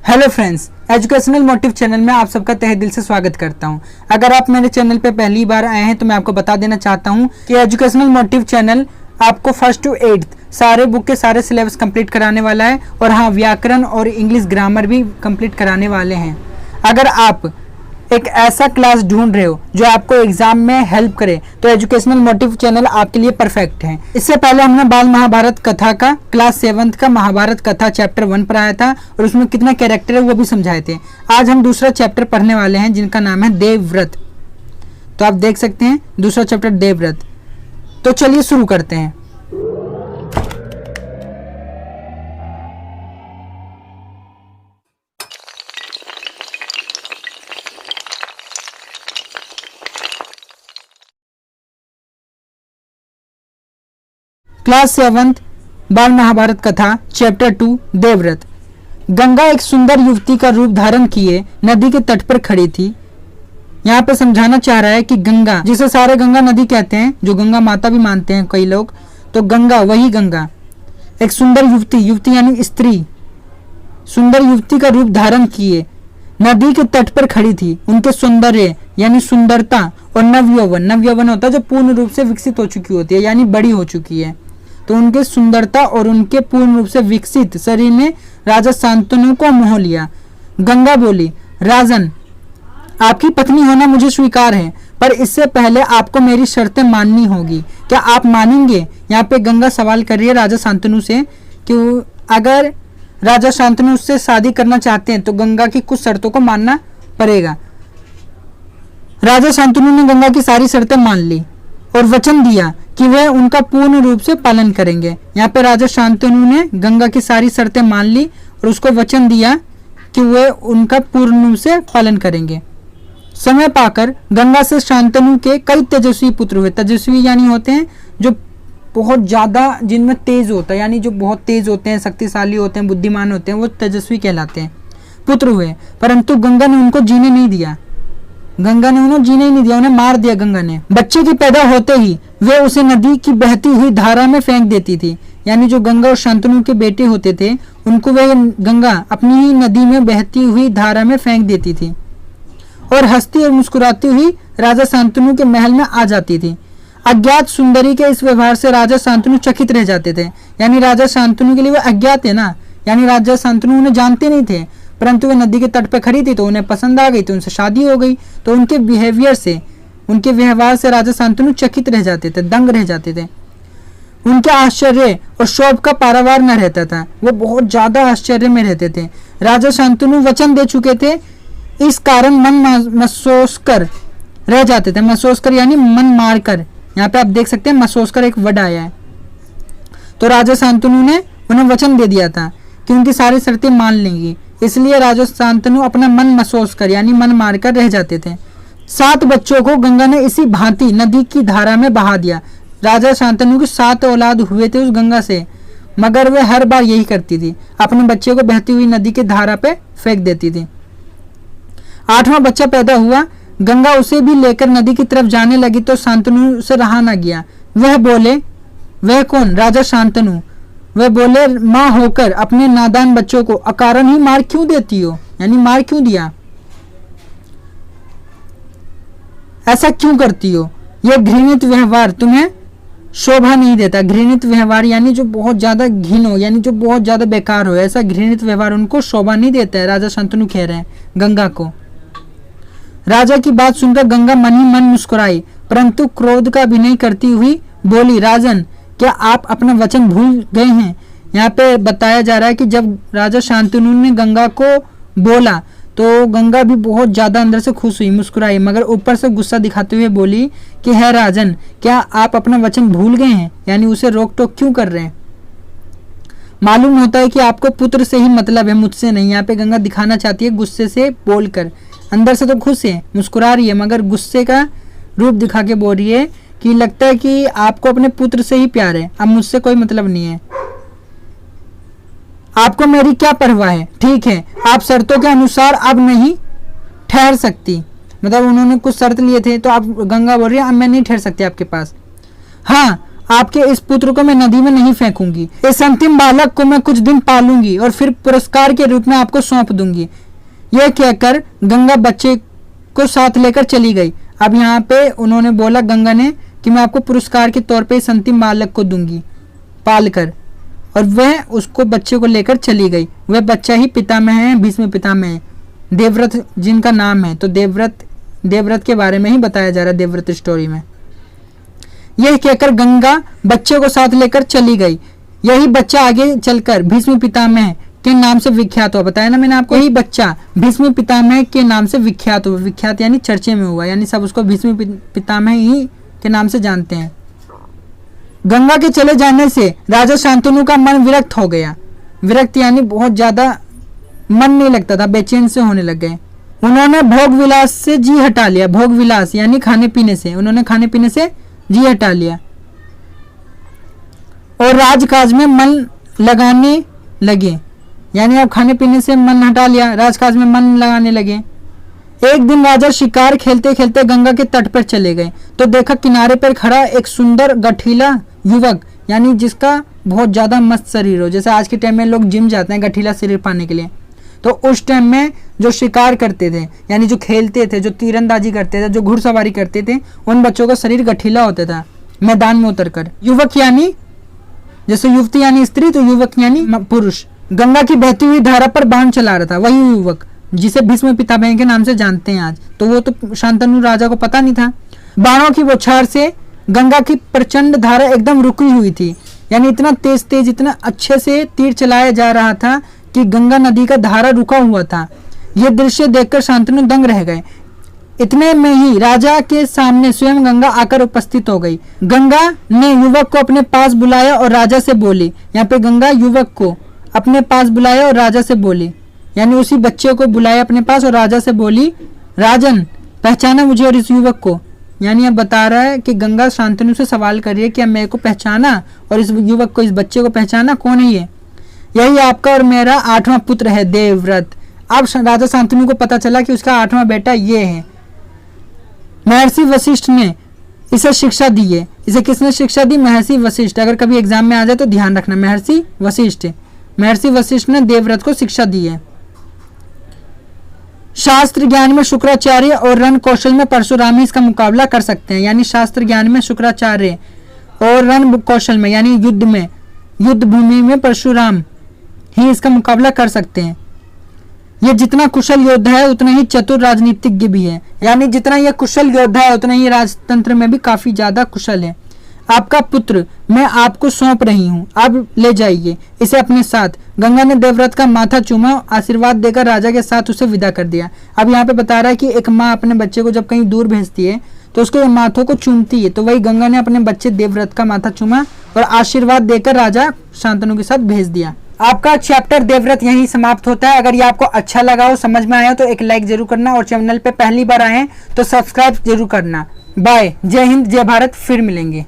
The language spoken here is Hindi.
Hello friends, educational motive channel में आप सबका तहे दिल से स्वागत करता हूं। अगर आप मेरे चैनल पे पहली बार आए हैं तो मैं आपको बता देना चाहता हूं कि एजुकेशनल मोटिव चैनल आपको 1st to 8th सारे बुक के सारे सिलेबस कंप्लीट कराने वाला है और हाँ, व्याकरण और इंग्लिश ग्रामर भी कंप्लीट कराने वाले हैं। अगर आप एक ऐसा क्लास ढूंढ रहे हो जो आपको एग्जाम में हेल्प करे तो एजुकेशनल मोटिव चैनल आपके लिए परफेक्ट है। इससे पहले हमने बाल महाभारत कथा का क्लास 7th का महाभारत कथा चैप्टर 1 पढ़ाया था और उसमें कितना कैरेक्टर है वो भी समझाए थे। आज हम दूसरा चैप्टर पढ़ने वाले हैं जिनका नाम है देवव्रत। तो आप देख सकते हैं दूसरा चैप्टर देवव्रत। तो चलिए शुरू करते हैं। क्लास 7th बाल महाभारत कथा चैप्टर 2 देवव्रत। गंगा एक सुंदर युवती का रूप धारण किए नदी के तट पर खड़ी थी। यहाँ पे समझाना चाह रहा है कि गंगा, जिसे सारे गंगा नदी कहते हैं, जो गंगा माता भी मानते हैं कई लोग, तो गंगा वही गंगा एक सुंदर युवती, युवती यानी स्त्री, सुंदर युवती का रूप धारण किए नदी के तट पर खड़ी थी। उनके सौंदर्य यानी सुंदरता और नवयौवन, नवयौवन होता है जो पूर्ण रूप से विकसित हो चुकी होती है यानी बड़ी हो चुकी है, तो उनके सुंदरता और उनके पूर्ण रूप से विकसित शरीर ने राजा शांतनु को मोह लिया। गंगा बोली, राजन, आपकी पत्नी होना मुझे स्वीकार है, पर इससे पहले आपको मेरी शर्तें माननी होगी। क्या आप मानेंगे? यहाँ पे गंगा सवाल कर रही है राजा शांतनु से कि अगर राजा शांतनु उससे शादी करना चाहते हैं तो गंगा की कुछ शर्तों को मानना पड़ेगा। राजा शांतनु ने गंगा की सारी शर्तें मान ली और वचन दिया कि वह उनका पूर्ण रूप से पालन करेंगे। यहाँ पे राजा शांतनु ने गंगा की सारी शर्तें मान ली और उसको वचन दिया कि वह उनका पूर्ण रूप से पालन करेंगे। समय पाकर गंगा से शांतनु के कई तेजस्वी पुत्र हुए। तेजस्वी यानी होते हैं जो बहुत ज्यादा, जिनमें तेज होता है, यानी जो बहुत तेज होते हैं, शक्तिशाली होते हैं, बुद्धिमान होते हैं, वो तेजस्वी कहलाते हैं, पुत्र हुए। परंतु गंगा ने उनको जीने नहीं दिया। गंगा ने उन्हें जीने ही नहीं दिया, उन्हें मार दिया गंगा ने। बच्चे की पैदा होते ही वे उसे नदी की बहती हुई धारा में फेंक देती थी। यानी जो गंगा और शांतनु के बेटे होते थे उनको वे गंगा अपनी ही नदी में बहती हुई धारा में फेंक देती थी और हंसती और मुस्कुराती हुई राजा शांतनु के महल में आ जाती थी। अज्ञात सुंदरी के इस व्यवहार से राजा शांतनु चकित रह जाते थे। यानी राजा शांतनु के लिए वो अज्ञात है ना, यानी राजा शांतनु उन्हें जानते नहीं थे, परंतु वे नदी के तट पर खड़ी थी तो उन्हें पसंद आ गई, तो उनसे शादी हो गई। तो उनके बिहेवियर से, उनके व्यवहार से राजा शांतनु चकित रह जाते थे, दंग रह जाते थे। उनके आश्चर्य और शोभ का पारावार न रहता था, वो बहुत ज्यादा आश्चर्य में रहते थे। राजा शांतनु वचन दे चुके थे, इस कारण मन महसूस कर रह जाते थे। महसूस कर यानी मन मार कर, यहाँ पे आप देख सकते हैं महसूस कर एक वर्ड आया है। तो राजा शांतनु ने उन्हें वचन दे दिया था कि उनकी सारी शर्तें मान लेंगी, इसलिए राजा शांतनु अपना मन महसूस कर यानी मन मार कर रह जाते थे। 7 बच्चों को गंगा ने इसी भांति नदी की धारा में बहा दिया। राजा शांतनु की 7 औलाद हुए थे उस गंगा से, मगर वे हर बार यही करती थी, अपने बच्चे को बहती हुई नदी की धारा पे फेंक देती थी। 8वां बच्चा पैदा हुआ, गंगा उसे भी लेकर नदी की तरफ जाने लगी तो शांतनु से रहा न गया। वह बोले, वह कौन? राजा शांतनु। वह बोले, माँ होकर अपने नादान बच्चों को अकारण ही मार क्यों देती हो? यानी मार क्यों दिया, ऐसा क्यों करती हो? यह घृणित व्यवहार तुम्हें शोभा नहीं देता। घृणित व्यवहार यानी जो बहुत ज्यादा घिन हो, यानी जो बहुत ज्यादा बेकार हो, ऐसा घृणित व्यवहार उनको शोभा नहीं देता है। राजा शांतनु कह रहे हैं गंगा को। राजा की बात सुनकर गंगा मन ही मन मुस्कुराई, परंतु क्रोध का अभिनय करती हुई बोली, राजन, क्या आप अपना वचन भूल गए हैं? यहाँ पे बताया जा रहा है कि जब राजा शांतनु ने गंगा को बोला तो गंगा भी बहुत ज्यादा अंदर से खुश हुई, मुस्कुराई, मगर ऊपर से गुस्सा दिखाते हुए बोली कि है राजन, क्या आप अपना वचन भूल गए हैं? यानी उसे रोक टोक क्यों कर रहे हैं? मालूम होता है कि आपको पुत्र से ही मतलब है, मुझसे नहीं। यहाँ पे गंगा दिखाना चाहती है गुस्से से बोलकर, अंदर से तो खुश है, मुस्कुरा रही है, मगर गुस्से का रूप दिखा के बोल रही है कि लगता है कि आपको अपने पुत्र से ही प्यार है, अब मुझसे कोई मतलब नहीं है। आपको मेरी क्या परवाह है? ठीक है, आप शर्तों के अनुसार अब नहीं ठहर सकती। मतलब उन्होंने कुछ शर्त लिए थे तो आप, गंगा बोल रही है, अब मैं नहीं ठहर सकती आपके पास। हाँ, आपके इस पुत्र को मैं नदी में नहीं फेंकूंगी। इस अंतिम बालक को मैं कुछ दिन पालूंगी और फिर पुरस्कार के रूप में आपको सौंप दूंगी। यह कहकर गंगा बच्चे को साथ लेकर चली गई। अब यहाँ पे उन्होंने बोला गंगा ने कि मैं आपको पुरस्कार के तौर पे इस अंतिम बालक को दूंगी पालकर, और वह उसको बच्चे को लेकर चली गई। वह बच्चा ही पितामह है, भीष्म पितामह है, देवव्रत जिनका नाम है। तो देवव्रत के बारे में ही बताया जा रहा है देवव्रत स्टोरी में। यह कहकर गंगा बच्चे को साथ लेकर चली गई। यही बच्चा आगे चलकर भीष्म पितामह के नाम से विख्यात हुआ। बताया ना मैंने आपको, यही बच्चा भीष्म पितामह के नाम से विख्यात हुआ। विख्यात यानी चर्चे में हुआ, यानी सब उसको भीष्म पितामह ही के नाम से जानते हैं। गंगा के चले जाने से राजा शांतनु का मन विरक्त हो गया। विरक्त यानी बहुत ज्यादा मन नहीं लगता था, बेचैन से होने लग गए। उन्होंने भोग विलास से जी हटा लिया। भोग विलास यानी खाने पीने से, उन्होंने खाने पीने से जी हटा लिया और राजकाज में मन लगाने लगे। यानी अब खाने पीने से मन हटा लिया, राजकाज में मन लगाने लगे। एक दिन राजा शिकार खेलते खेलते गंगा के तट पर चले गए तो देखा किनारे पर खड़ा एक सुंदर गठीला युवक, यानी जिसका बहुत ज्यादा मस्त शरीर हो। जैसे आज के टाइम में लोग जिम जाते हैं गठीला शरीर पाने के लिए, तो उस टाइम में जो शिकार करते थे, यानी जो खेलते थे, जो तीरंदाजी करते थे, जो घुड़सवारी करते थे, उन बच्चों का शरीर गठीला होता था मैदान में उतरकर। युवक यानी जैसे युवती यानी स्त्री, तो युवक यानी पुरुष। गंगा की बहती हुई धारा पर बाण चला रहा था वही युवक जिसे भीष्म पितामह के नाम से जानते हैं आज। तो वो तो शांतनु राजा को पता नहीं था। बाणों की बौछार से गंगा की प्रचंड धारा एकदम रुकी हुई थी, यानी इतना तेज तेज, इतना अच्छे से तीर चलाया जा रहा था कि गंगा नदी का धारा रुका हुआ था। यह दृश्य देखकर शांतनु दंग रह गए। इतने में ही राजा के सामने स्वयं गंगा आकर उपस्थित हो गई। गंगा ने युवक को अपने पास बुलाया और राजा से बोली। यहाँ पे गंगा युवक को अपने पास बुलाया और राजा से बोली, यानी उसी बच्चे को बुलाया अपने पास और राजा से बोली, राजन पहचाना मुझे और इस युवक को। यानी अब बता रहा है कि गंगा शांतनु से सवाल कर रही है कि अब मेरे को पहचाना और इस युवक को, इस बच्चे को पहचाना, कौन है ये? यही आपका और मेरा 8वां पुत्र है देवव्रत। अब राजा शांतनु को पता चला कि उसका 8वां बेटा ये है। महर्षि वशिष्ठ ने इसे शिक्षा दी है। इसे किसने शिक्षा दी? महर्षि वशिष्ठ। अगर कभी एग्जाम में आ जाए तो ध्यान रखना, महर्षि वशिष्ठ। महर्षि वशिष्ठ ने देवव्रत को शिक्षा दी है। शास्त्र ज्ञान में शुक्राचार्य और रण कौशल में परशुराम ही इसका मुकाबला कर सकते हैं। यानी शास्त्र ज्ञान में शुक्राचार्य और रण कौशल में यानी युद्ध में, युद्ध भूमि में परशुराम ही इसका मुकाबला कर सकते हैं। ये जितना कुशल योद्धा है उतना ही चतुर राजनीतिज्ञ भी है। यानी जितना यह कुशल योद्धा है उतना ही राजतंत्र में भी काफी ज्यादा कुशल है। आपका पुत्र मैं आपको सौंप रही हूँ, अब ले जाइए इसे अपने साथ। गंगा ने देवव्रत का माथा चूमा, आशीर्वाद देकर राजा के साथ उसे विदा कर दिया। अब यहाँ पे बता रहा है कि एक माँ अपने बच्चे को जब कहीं दूर भेजती है तो उसके माथों को चूमती है, तो वही गंगा ने अपने बच्चे देवव्रत का माथा चूमा और आशीर्वाद देकर राजा शांतनु के साथ भेज दिया। आपका चैप्टर देवव्रत यहीं समाप्त होता है। अगर ये आपको अच्छा लगा हो, समझ में आया तो एक लाइक जरूर करना और चैनल पे पहली बार आए तो सब्सक्राइब जरूर करना। बाय, जय हिंद, जय भारत, फिर मिलेंगे।